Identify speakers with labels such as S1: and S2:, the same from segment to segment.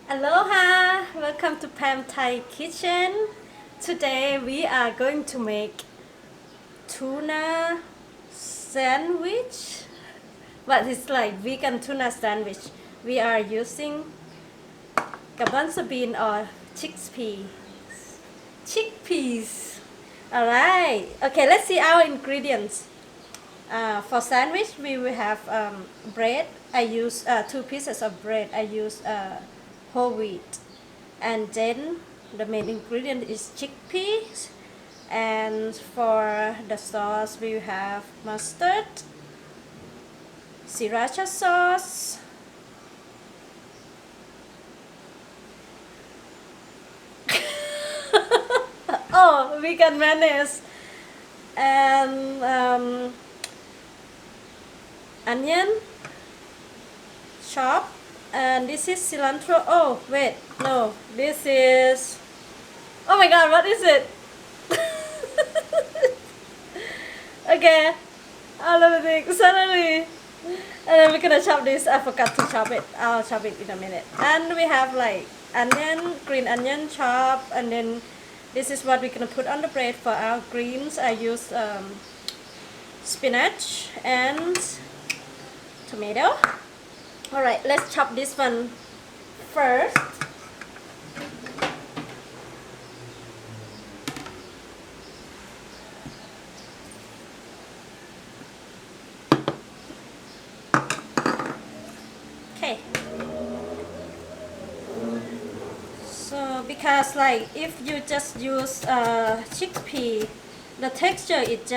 S1: Aloha! Welcome to Pam Thai Kitchen. Today we are going to make tuna sandwich, but it's like vegan tuna sandwich. We are using garbanzo bean or chickpeas. Chickpeas. Alright, okay, let's see our ingredients. For sandwich, we will have bread. I use 2 pieces of bread. I use whole wheat. And then the main ingredient is chickpeas. And for the sauce, we have mustard, Sriracha sauce, oh, vegan mayonnaise, and onion chop, and this is cilantro. Oh wait, no, this is, oh my god, what is it? Okay, all of the things, celery, and then we're gonna chop this. I forgot to chop it. I'll chop it in a minute. And we have like onion, green onion chop, and then this is what we're gonna put on the bread for our greens. I use spinach and tomato. Alright, let's chop this one first. Okay. So because like if you just use chickpea, the texture it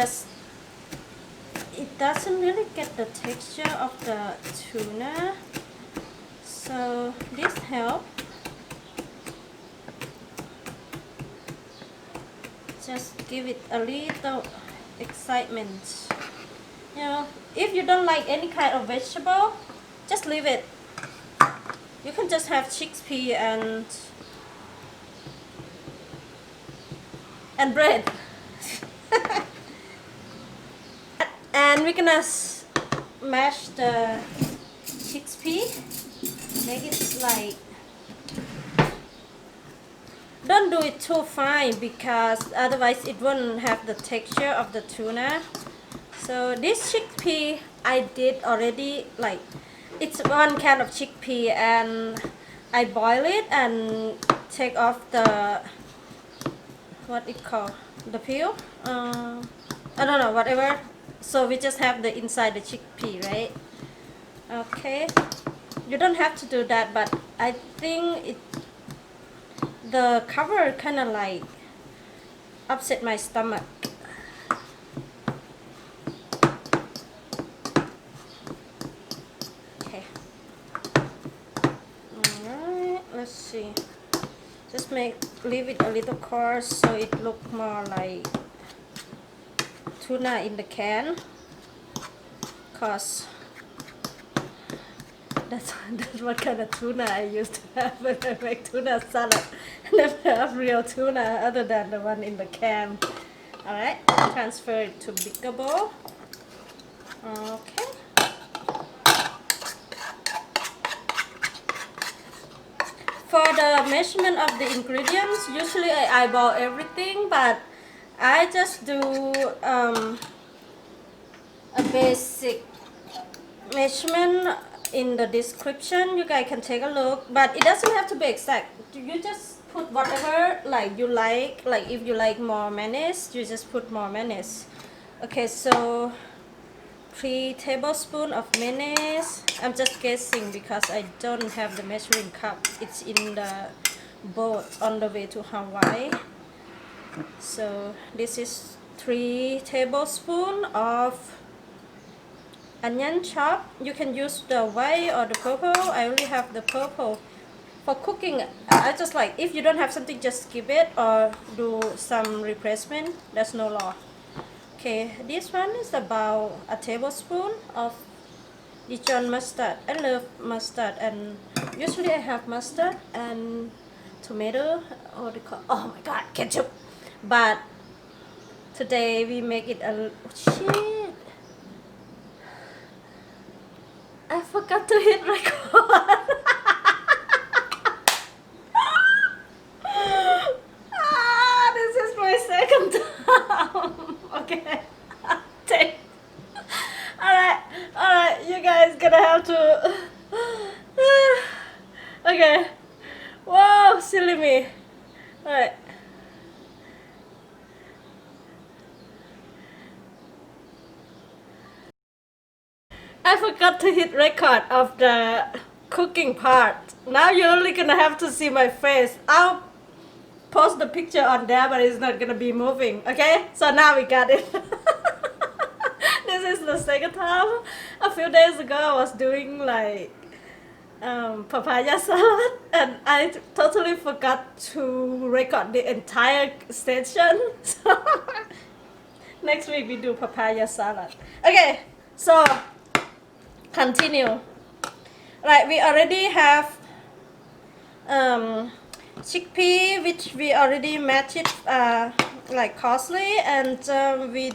S1: doesn't really get the texture of the tuna. So this helps. Just give it a little excitement. You know, if you don't like any kind of vegetable, just leave it. You can just have chickpea and bread. And we're gonna mash the chickpea. Make it like, don't do it too fine because otherwise it won't have the texture of the tuna. So this chickpea I did already, like it's one can of chickpea and I boil it and take off the, what it called, the peel, I don't know, whatever. So we just have the inside the chickpea, right? Okay, you don't have to do that, but I think the cover kind of like upset my stomach. Okay, alright, let's see, just leave it a little coarse so it look more like tuna in the can, cause that's what kind of tuna I used to have when I make tuna salad. I never have real tuna other than the one in the can. Alright, transfer it to bigger bowl. Okay. For the measurement of the ingredients, usually I eyeball everything, but I just do a basic measurement in the description. You guys can take a look, but it doesn't have to be exact. You just put whatever like you like if you like more mayonnaise, you just put more mayonnaise. Okay, so 3 tablespoons of mayonnaise. I'm just guessing because I don't have the measuring cup. It's in the boat on the way to Hawaii. So this is 3 tablespoons of onion chop. You can use the white or the purple. I only have the purple. For cooking, I just like, if you don't have something, just skip it or do some replacement. There's no law. Okay, this one is about a tablespoon of Dijon mustard. I love mustard, and usually I have mustard and tomato, or oh my god, ketchup. But today we make it a, shit, I forgot to hit record. I forgot to hit record of the cooking part. Now you're only gonna have to see my face. I'll post the picture on there, but it's not gonna be moving. Okay? So now we got it. This is the second time. A few days ago, I was doing like papaya salad, and I totally forgot to record the entire session. So next week we do papaya salad. Okay, so continue. Right, we already have chickpea, which we already matched it like coarsely, and we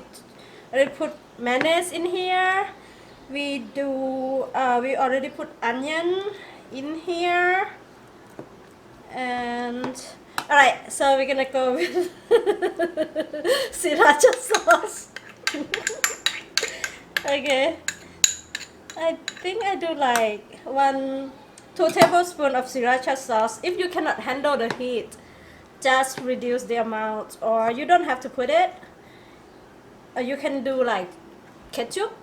S1: already put mayonnaise in here. We already put onion in here, and all right, so we're gonna go with sriracha sauce. Okay, I think I do like 2 tablespoons of sriracha sauce. If you cannot handle the heat, just reduce the amount, or you don't have to put it. You can do like ketchup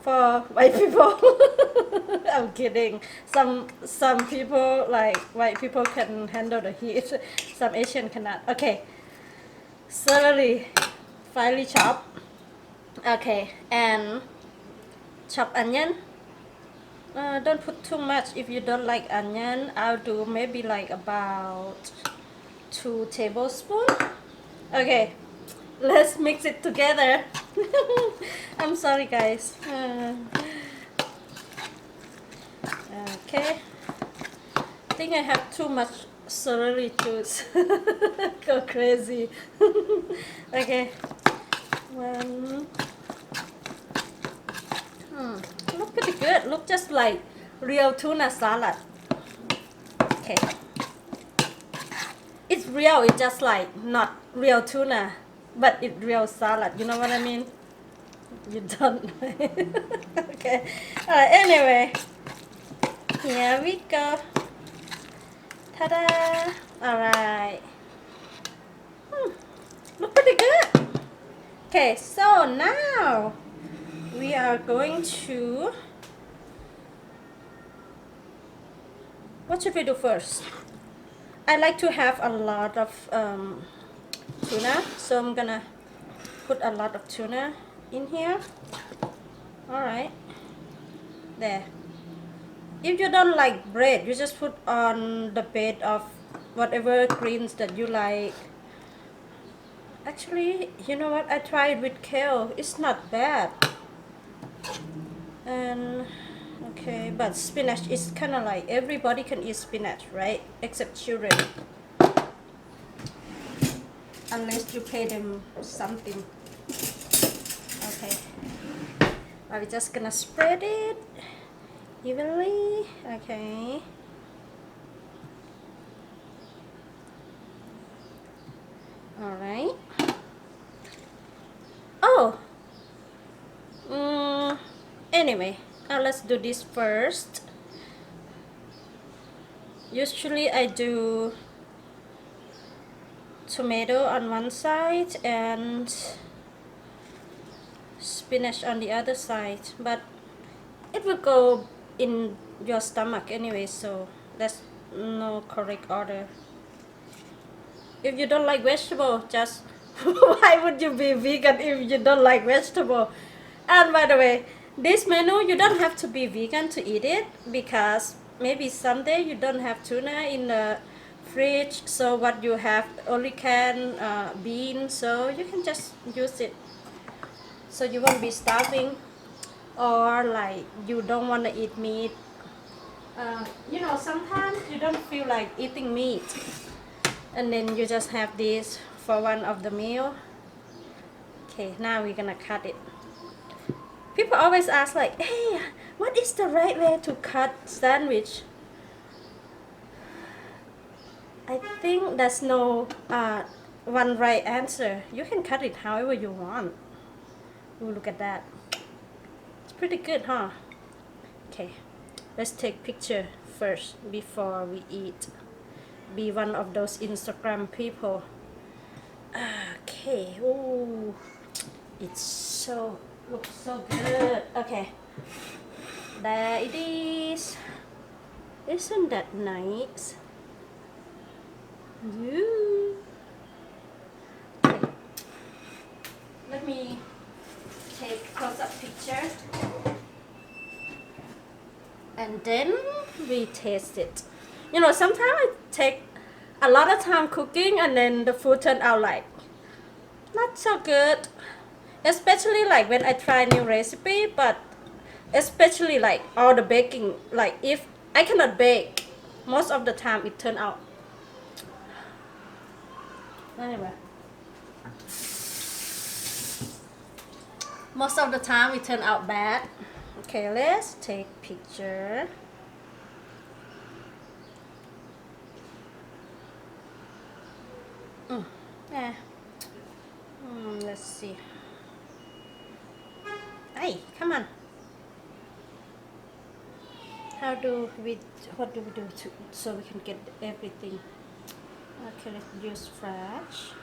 S1: for white people. I'm kidding. Some people, like white people, can handle the heat. Some Asian cannot. Okay, celery, finely chopped. Okay, and chopped onion. Don't put too much if you don't like onion. I'll do maybe like about 2 tablespoons. Okay, let's mix it together. I'm sorry, guys. Okay, I think I have too much celery juice. Go crazy. Okay, one. Look pretty good. Look just like real tuna salad. Okay, it's real. It's just like not real tuna, but it's real salad. You know what I mean? You don't. Okay. Alright, anyway, here we go. Ta-da! Alright. Look pretty good. Okay, so now we are going to, what should we do first? I like to have a lot of tuna, so I'm gonna put a lot of tuna in here. Alright, there. If you don't like bread, you just put on the bed of whatever greens that you like. Actually, you know what? I tried with kale. It's not bad. And okay, but spinach is kind of like everybody can eat spinach, right? Except children, unless you pay them something. Okay, I'm just gonna spread it evenly. Okay, all right. Oh, anyway, let's do this first. Usually I do tomato on one side and spinach on the other side, but it will go in your stomach anyway, so that's no correct order. If you don't like vegetable, just why would you be vegan if you don't like vegetable? And by the way, this menu, you don't have to be vegan to eat it, because maybe someday you don't have tuna in the fridge, so what you have only can beans, so you can just use it, so you won't be starving, or like you don't want to eat meat. You know, sometimes you don't feel like eating meat, and then you just have this for one of the meal. Okay, now we're gonna cut it. People always ask like, hey, what is the right way to cut sandwich? I think there's no one right answer. You can cut it however you want. Ooh, look at that. It's pretty good, huh? Okay, let's take picture first before we eat. Be one of those Instagram people. Okay, ooh, it's so Looks so good. Okay, there it is. Isn't that nice? Ooh. Okay. Let me take close-up picture, and then we taste it. You know, sometimes I take a lot of time cooking, and then the food turn out like not so good. Especially like when I try new recipe, but especially like all the baking, like if I cannot bake, most of the time it turn out. Anyway, most of the time it turn out bad. Okay, let's take picture. Yeah. Let's see. Hey, come on. What do we do so we can get everything? Okay, let's use fresh.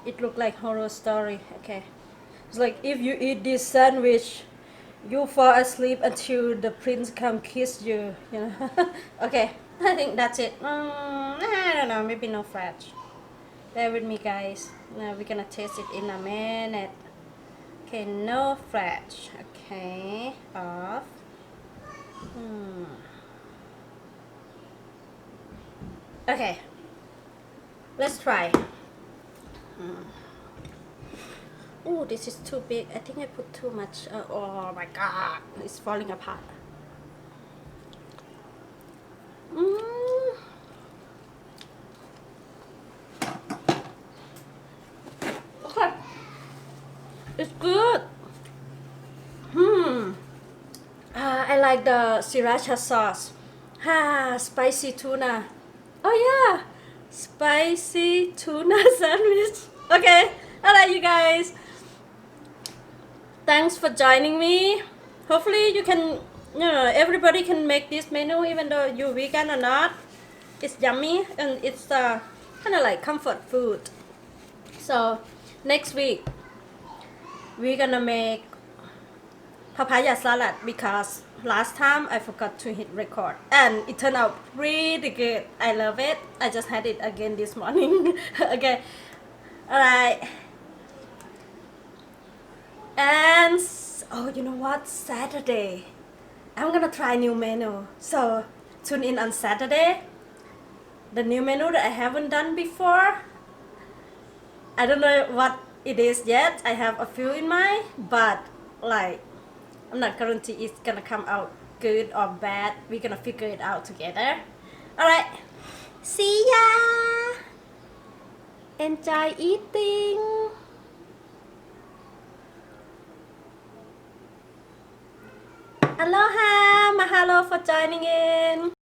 S1: It looked like horror story. Okay, it's like if you eat this sandwich, you fall asleep until the prince come kiss you. You know. Okay, I think that's it. I don't know. Maybe no fresh. Bear with me, guys. Now we're gonna taste it in a minute. Okay, no fresh. Okay, off. Okay, let's try. Oh, this is too big. I think I put too much. Oh my god, it's falling apart. Okay, it's good. I like the Sriracha sauce. Spicy tuna. Oh yeah, spicy tuna sandwich. Okay, alright, you guys. Thanks for joining me. Hopefully you can, everybody can make this menu even though you're vegan or not. It's yummy and it's kind of like comfort food. So next week we're gonna make papaya salad because last time I forgot to hit record and it turned out pretty good. I love it. I just had it again this morning. Okay, alright. And oh, you know what? Saturday I'm gonna try new menu. So tune in on Saturday. The new menu that I haven't done before. I don't know what it is yet. I have a few in mind, but like I'm not guarantee it's gonna come out good or bad. We're gonna figure it out together. Alright. See ya! Enjoy eating! Aloha! Mahalo for joining in!